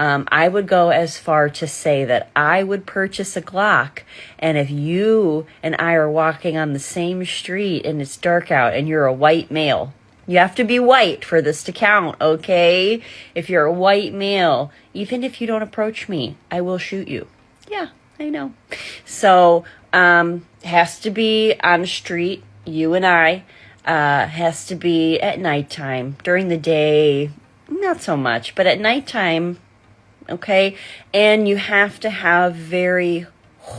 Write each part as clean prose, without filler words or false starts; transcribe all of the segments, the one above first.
I would go as far to say that I would purchase a Glock, and if you and I are walking on the same street and it's dark out and you're a white male, you have to be white for this to count, okay? If you're a white male, even if you don't approach me, I will shoot you. Yeah, I know. So, has to be on the street, you and I, has to be at nighttime. During the day, not so much, but at nighttime, okay? And you have to have very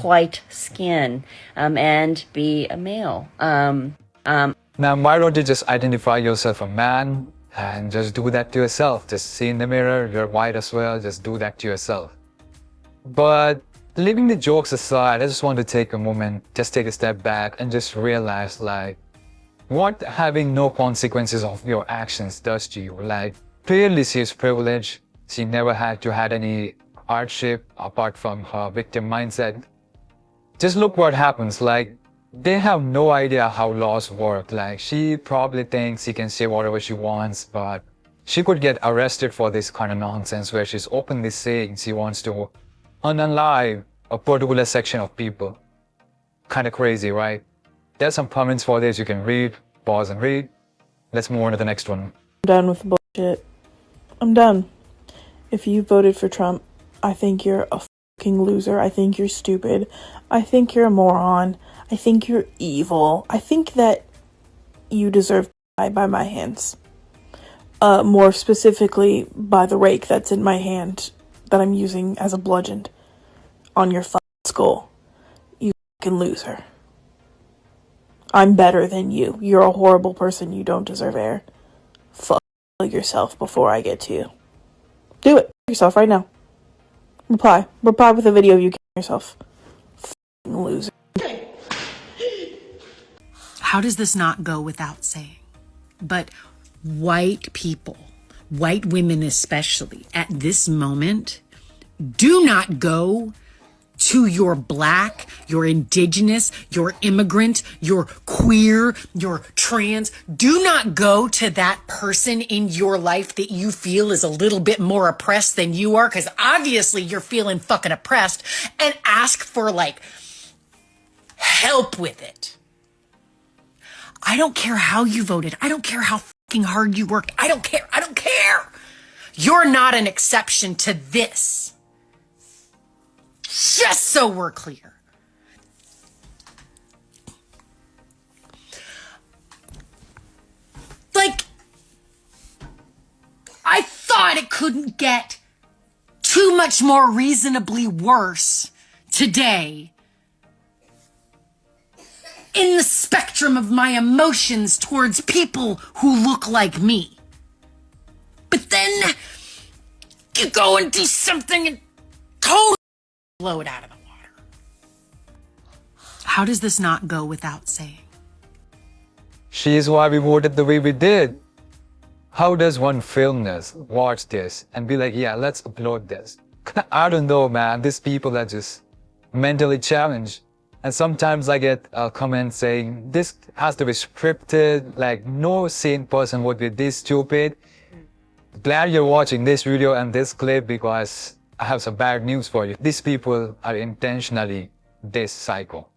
white skin, and be a male. Now, why don't you just identify yourself a man and just do that to yourself? Just see in the mirror, you're white as well, just do that to yourself. But leaving the jokes aside, I just want to take a moment, just take a step back and just realize, like, what having no consequences of your actions does to you. Like, clearly she's privileged. She never had to had any hardship apart from her victim mindset. Just look what happens. Like, they have no idea how laws work. Like, she probably thinks she can say whatever she wants, but she could get arrested for this kind of nonsense where she's openly saying she wants to unalive a particular section of people. Kind of crazy, right? There's some comments for this you can read, pause and read. Let's move on to the next one. I'm done with the bullshit. I'm done. If you voted for Trump, I think you're a fucking loser. I think you're stupid. I think you're a moron. I think you're evil. I think that you deserve to die by my hands. More specifically, by the rake that's in my hand that I'm using as a bludgeon on your fucking skull. You fucking loser. I'm better than you. You're a horrible person. You don't deserve air. Fuck yourself before I get to you. Do it yourself right now. Reply with a video of you killing yourself. Fucking loser. How does this not go without saying? But white people, white women especially, at this moment, do not go to your black, your indigenous, your immigrant, your queer, your trans. Do not go to that person in your life that you feel is a little bit more oppressed than you are, because obviously you're feeling fucking oppressed, and ask for, like, help with it. I don't care how you voted. I don't care how fucking hard you worked. I don't care. I don't care. You're not an exception to this. Just so we're clear. Like, I thought it couldn't get too much more reasonably worse today in the spectrum of my emotions towards people who look like me. But then you go and do something and totally blow it out of the water. How does this not go without saying? She is why we voted the way we did. How does one film this, watch this, and be like, yeah, let's upload this? I don't know, man. These people are just mentally challenged. And sometimes I get a comment saying, this has to be scripted, like no sane person would be this stupid. Glad you're watching this video and this clip because I have some bad news for you. These people are intentionally this psycho.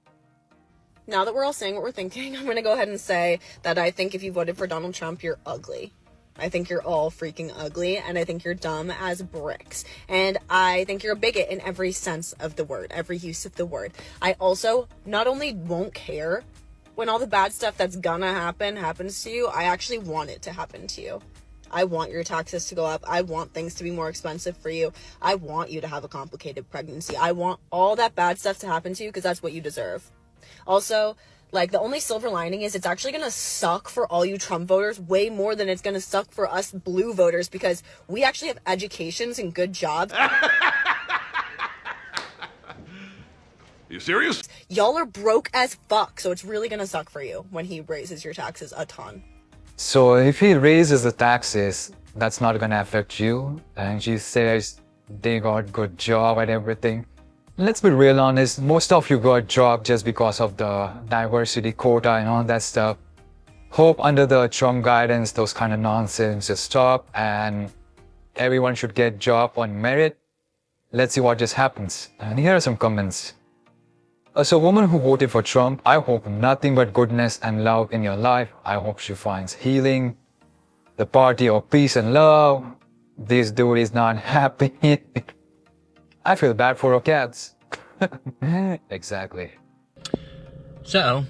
Now that we're all saying what we're thinking, I'm going to go ahead and say that I think if you voted for Donald Trump, you're ugly. I think you're all freaking ugly, and I think you're dumb as bricks. And I think you're a bigot in every sense of the word, every use of the word. I also not only won't care when all the bad stuff that's gonna happen happens to you, I actually want it to happen to you. I want your taxes to go up. I want things to be more expensive for you. I want you to have a complicated pregnancy. I want all that bad stuff to happen to you because that's what you deserve. Also, like, the only silver lining is it's actually gonna suck for all you Trump voters way more than it's gonna suck for us blue voters because we actually have educations and good jobs. You serious? Y'all are broke as fuck, so it's really gonna suck for you when he raises your taxes a ton. So if he raises the taxes, that's not gonna affect you. And she says they got good job and everything. Let's be real honest, most of you got job just because of the diversity quota and all that stuff. Hope under the Trump guidance, those kind of nonsense just stop and everyone should get job on merit. Let's see what just happens. And here are some comments. As a woman who voted for Trump, I hope nothing but goodness and love in your life. I hope she finds healing, the party of peace and love. This dude is not happy. I feel bad for our cats. Exactly. So,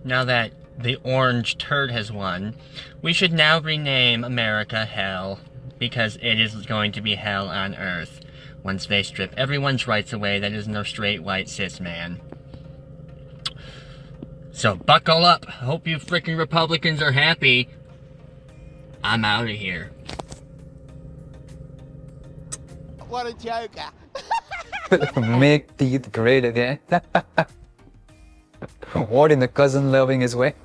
now that the orange turd has won, we should now rename America Hell, because it is going to be hell on earth once they strip everyone's rights away that is no straight white cis man. So buckle up. Hope you freaking Republicans are happy. I'm out of here. What a joker. Make teeth great again. What in the cousin loving his way?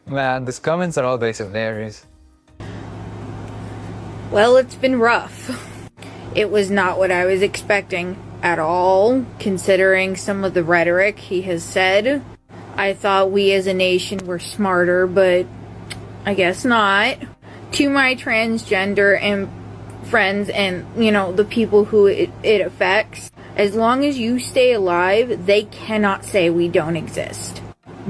Man, these comments are always hilarious. Well, it's been rough. It was not what I was expecting at all, considering some of the rhetoric he has said. I thought we as a nation were smarter, but I guess not. To my transgender and friends and, the people who it affects, as long as you stay alive, they cannot say we don't exist.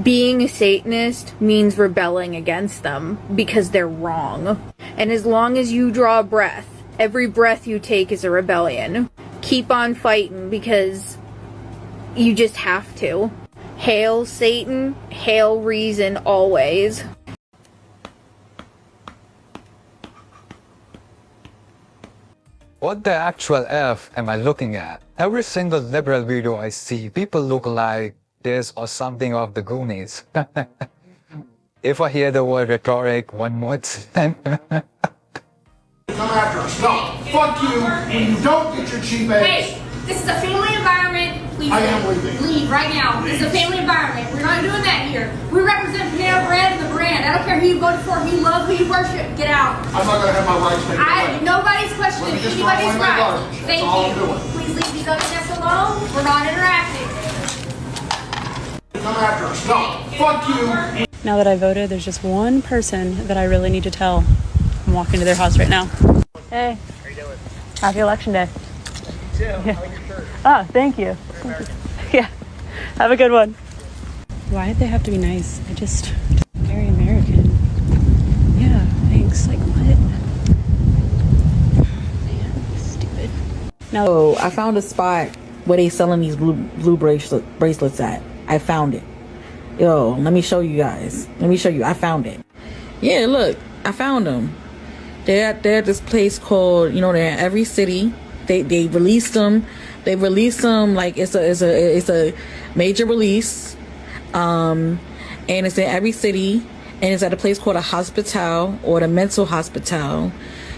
Being a Satanist means rebelling against them because they're wrong. And as long as you draw a breath, every breath you take is a rebellion. Keep on fighting because you just have to. Hail Satan, hail reason always. What the actual F am I looking at? Every single liberal video I see, people look like this or something of the Goonies. If I hear the word rhetoric one more time. Come after us. No. Fuck you when you don't get your cheap eggs. Hey, this is a family environment. Please I am leaving. Leave right now. This is a family environment. We're not doing that here. We represent Panera Bread and the brand. I don't care who you voted for, who you love, who you worship. Get out. I'm not going to have my rights taken away. Nobody's questioning Let me just anybody's throw away my right. garbage. Thank That's all I'm you. doing. Please leave these other guests alone. We're not interacting. Come after us. No. Fuck you. Now that I voted, there's just one person that I really need to tell. I'm walking to their house right now. Hey. How you doing? Happy election day. You too. Yeah. I like your shirt. Oh, thank you. Yeah. Have a good one. Why did they have to be nice? Very American. Yeah, thanks. Like, what? Man, stupid. No, oh, I found a spot where they selling these blue bracelets at. I found it. Yo, let me show you guys. Let me show you. I found it. Yeah, look, I found them. They're at this place called, they're in every city. They released them. They released them like it's a major release. And it's in every city. And it's at a place called a hospital or the mental hospital.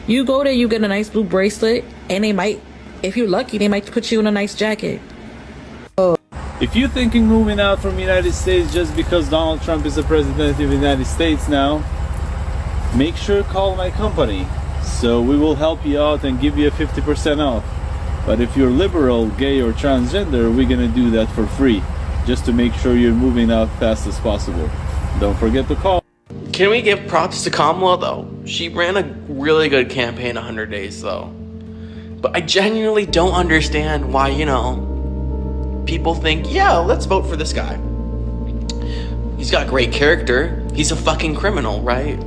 You go there, you get a nice blue bracelet, and they might, if you're lucky, they might put you in a nice jacket. If you're thinking moving out from the United States just because Donald Trump is the president of the United States now, make sure to call my company. So we will help you out and give you a 50% off. But if you're liberal, gay, or transgender, we're gonna do that for free, just to make sure you're moving out fast as possible. Don't forget to call. Can we give props to Kamala though? She ran a really good campaign 100 days though. But I genuinely don't understand why, people think, yeah, let's vote for this guy. He's got great character. He's a fucking criminal, right?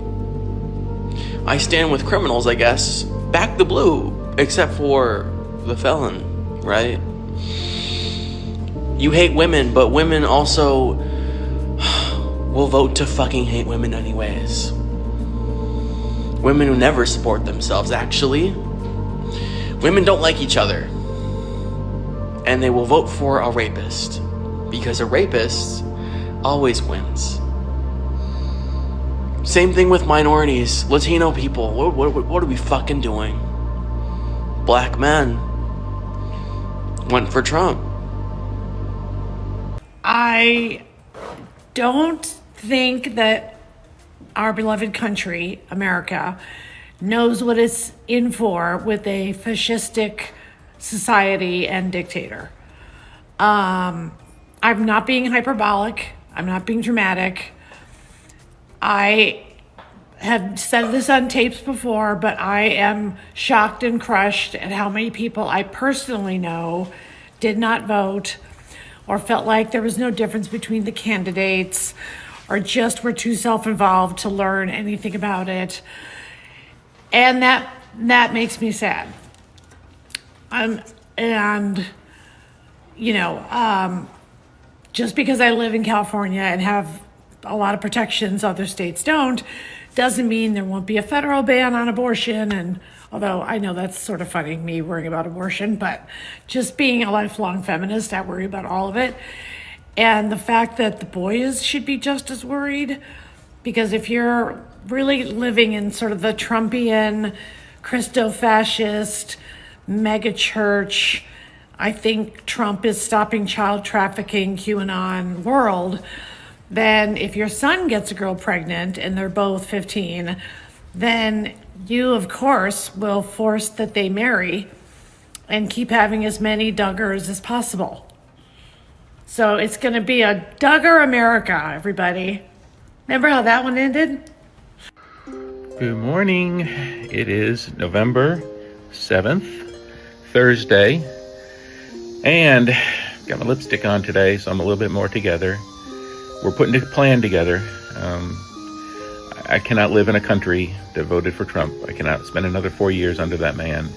I stand with criminals, I guess. Back the blue, except for the felon, right? You hate women, but women also will vote to fucking hate women anyways. Women who never support themselves, actually. Women don't like each other. And they will vote for a rapist. Because a rapist always wins. Same thing with minorities, Latino people. What are we fucking doing? Black men went for Trump. I don't think that our beloved country, America, knows what it's in for with a fascistic society and dictator. I'm not being hyperbolic. I'm not being dramatic. I have said this on tapes before, but I am shocked and crushed at how many people I personally know did not vote or felt like there was no difference between the candidates or just were too self-involved to learn anything about it. And that makes me sad. Just because I live in California and have a lot of protections other states don't, doesn't mean there won't be a federal ban on abortion. And although I know that's sort of funny, me worrying about abortion, but just being a lifelong feminist, I worry about all of it. And the fact that the boys should be just as worried, because if you're really living in sort of the Trumpian, Christo-fascist, mega church, I think Trump is stopping child trafficking, QAnon world, then if your son gets a girl pregnant and they're both 15, then you, of course, will force that they marry and keep having as many Duggars as possible. So it's going to be a Duggar America, everybody. Remember how that one ended? Good morning. It is November 7th, Thursday. And got my lipstick on today, so I'm a little bit more together. We're putting a plan together. I cannot live in a country that voted for Trump. I cannot spend another 4 years under that man.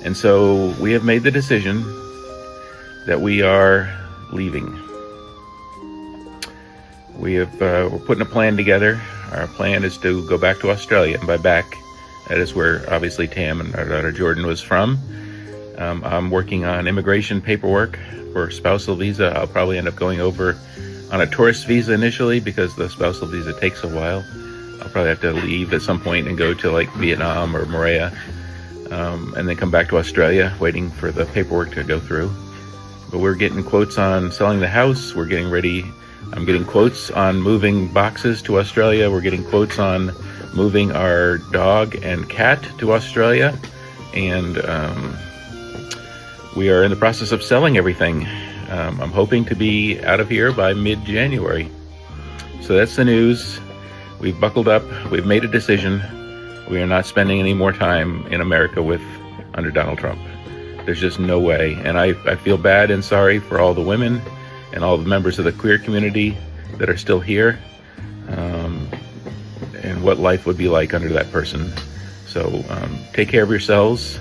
And so we have made the decision that we are leaving. We're putting a plan together. Our plan is to go back to Australia. And by back, that is where obviously Tam and our daughter Jordan was from. I'm working on immigration paperwork for spousal visa. I'll probably end up going over on a tourist visa initially because the spousal visa takes a while. I'll probably have to leave at some point and go to like Vietnam or Maria, and then come back to Australia waiting for the paperwork to go through. But we're getting quotes on selling the house. We're getting ready. I'm getting quotes on moving boxes to Australia. We're getting quotes on moving our dog and cat to Australia. And we are in the process of selling everything. I'm hoping to be out of here by mid-January. So that's the news. We've buckled up. We've made a decision. We are not spending any more time in America under Donald Trump. There's just no way. And I feel bad and sorry for all the women and all the members of the queer community that are still here, and what life would be like under that person. So take care of yourselves.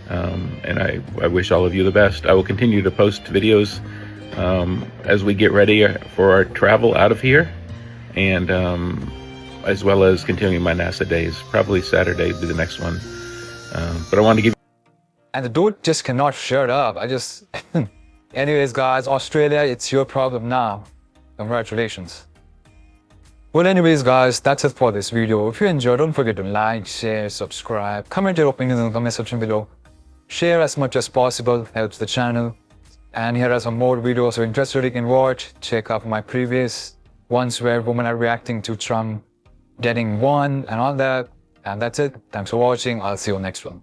And I wish all of you the best. I will continue to post videos as we get ready for our travel out of here, and as well as continuing my NASA days. Probably Saturday will be the next one. But I want to give. And the dude just cannot shut up. Anyways, guys, Australia, it's your problem now. Congratulations. Well, anyways, guys, that's it for this video. If you enjoyed, don't forget to like, share, subscribe, comment your opinions in the comment section below. Share as much as possible, helps the channel. And here are some more videos you're interested you can watch. Check out my previous ones where women are reacting to Trump getting won and all that. And that's it. Thanks for watching. I'll see you next one.